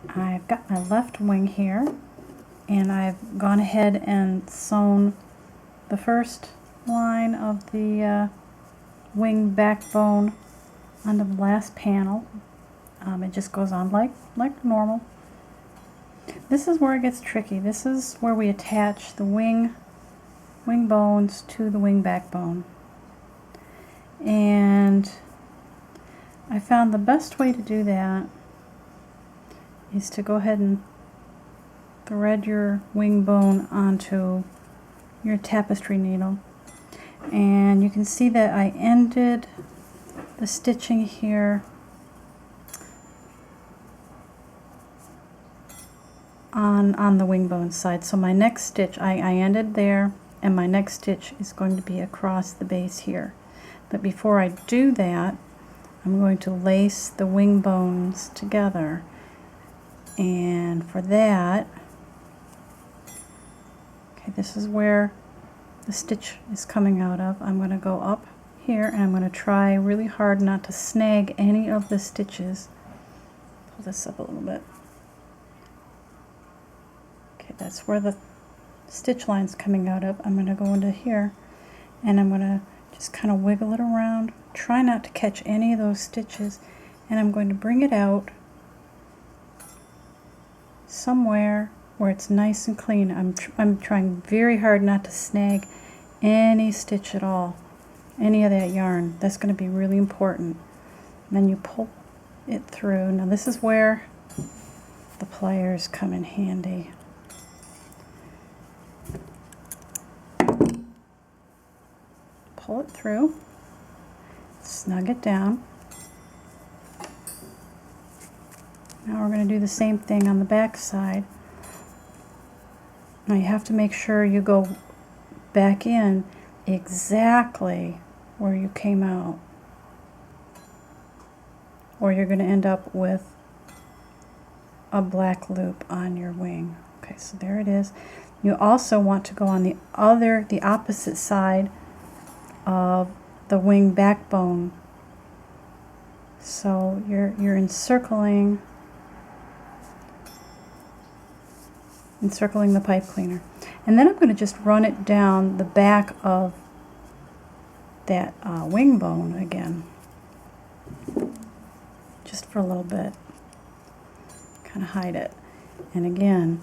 I've got my left wing here, and I've gone ahead and sewn the first line of the wing backbone onto the last panel. It just goes on like normal. This is where it gets tricky. This is where we attach the wing bones to the wing backbone. And I found the best way to do that is to go ahead and thread your wing bone onto your tapestry needle. And you can see that I ended the stitching here on the wing bone side. So my next stitch, I ended there, and my next stitch is going to be across the base here. But before I do that, I'm going to lace the wing bones together. And for that, okay, this is where the stitch is coming out of. I'm going to go up here, and I'm going to try really hard not to snag any of the stitches. Pull this up a little bit. Okay, that's where the stitch line's coming out of. I'm going to go into here, and I'm going to just kind of wiggle it around. Try not to catch any of those stitches, and I'm going to bring it out somewhere where it's nice and clean. I'm trying very hard not to snag any stitch at all, any of that yarn. That's going to be really important. And then you pull it through. Now this is where the pliers come in handy. Pull it through, snug it down. Now we're going to do the same thing on the back side. Now you have to make sure you go back in exactly where you came out, or you're going to end up with a black loop on your wing. Okay, so there it is. You also want to go on the opposite side of the wing backbone. So you're encircling the pipe cleaner. And then I'm going to just run it down the back of that wing bone again, just for a little bit, kind of hide it. And again,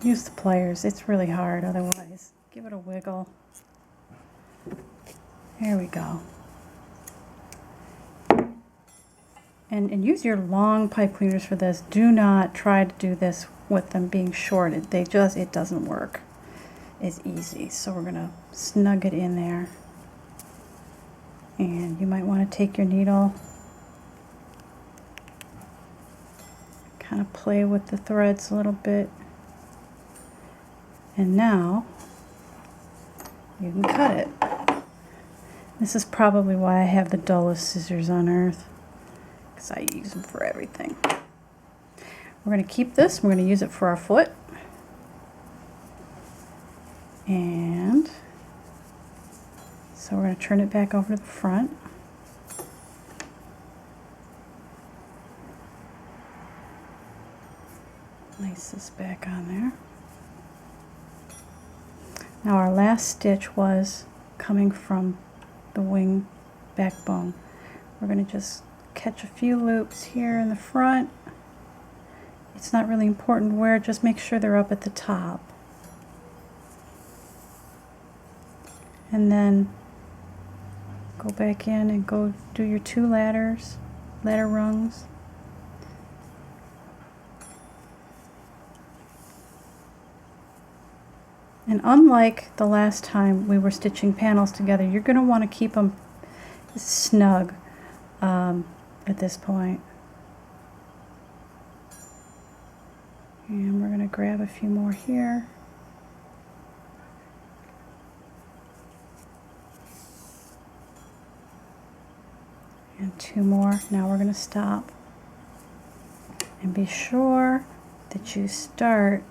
use the pliers. It's really hard otherwise. Give it a wiggle. There we go. And use your long pipe cleaners for this. Do not try to do this with them being short. It doesn't work. It's easy. So we're going to snug it in there. And you might want to take your needle, kind of play with the threads a little bit. And now you can cut it. This is probably why I have the dullest scissors on earth, because I use them for everything. We're going to keep this. We're going to use it for our foot. And so we're going to turn it back over to the front. Lace this back on there. Now our last stitch was coming from the wing backbone. We're going to just catch a few loops here in the front. It's not really important where, just make sure they're up at the top. And then go back in and go do your 2 ladder rungs. And unlike the last time we were stitching panels together, you're going to want to keep them snug at this point. And we're going to grab a few more here. And 2 more. Now we're going to stop. And be sure that you start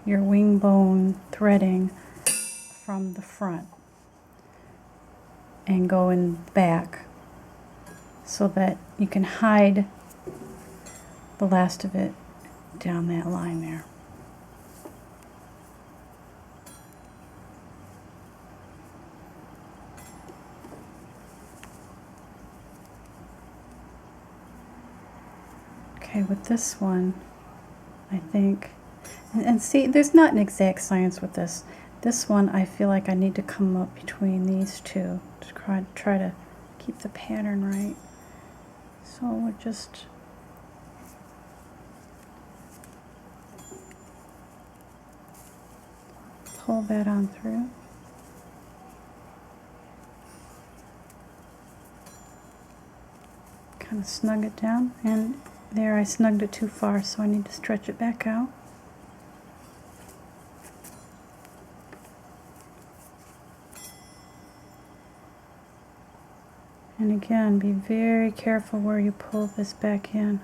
your wing bone threading from the front and go in back so that you can hide the last of it down that line there. Okay, with this one, I think, and see, there's not an exact science with this. This one, I feel like I need to come up between these two to try to keep the pattern right. So we'll just pull that on through. Kind of snug it down, and there I snugged it too far, so I need to stretch it back out. And again, be very careful where you pull this back in.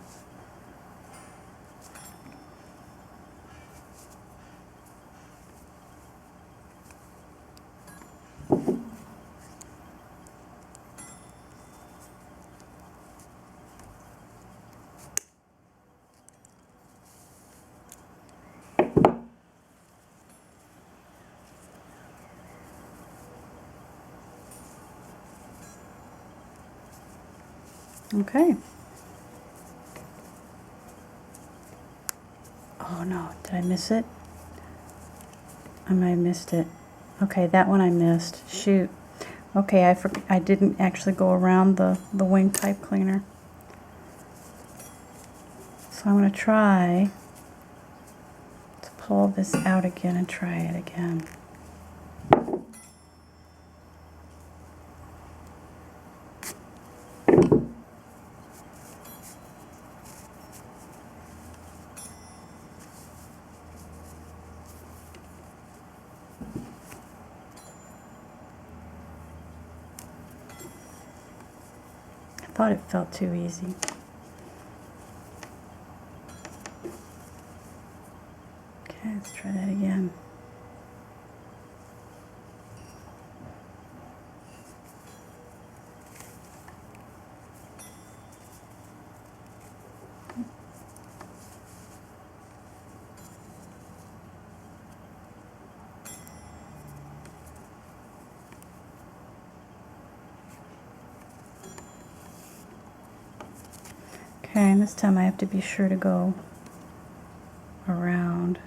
Okay. Oh no, did I miss it? I might have missed it. Okay, that one I missed. Shoot. Okay, I didn't actually go around the wing pipe cleaner. So I'm going to try to pull this out again and try it again. I thought it felt too easy. Okay, let's try that again. Okay, and this time I have to be sure to go around.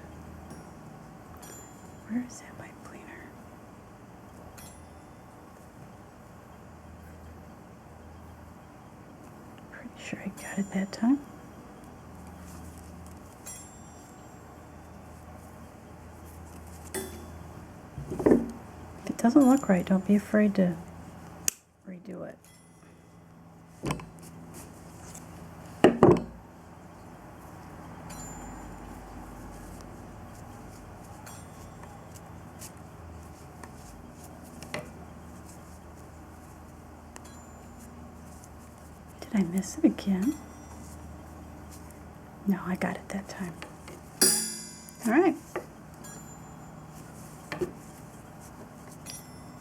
Where is that pipe cleaner? Pretty sure I got it that time. If it doesn't look right, don't be afraid to redo it. Did I miss it again? No, I got it that time. All right.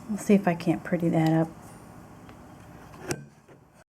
We'll see if I can't pretty that up.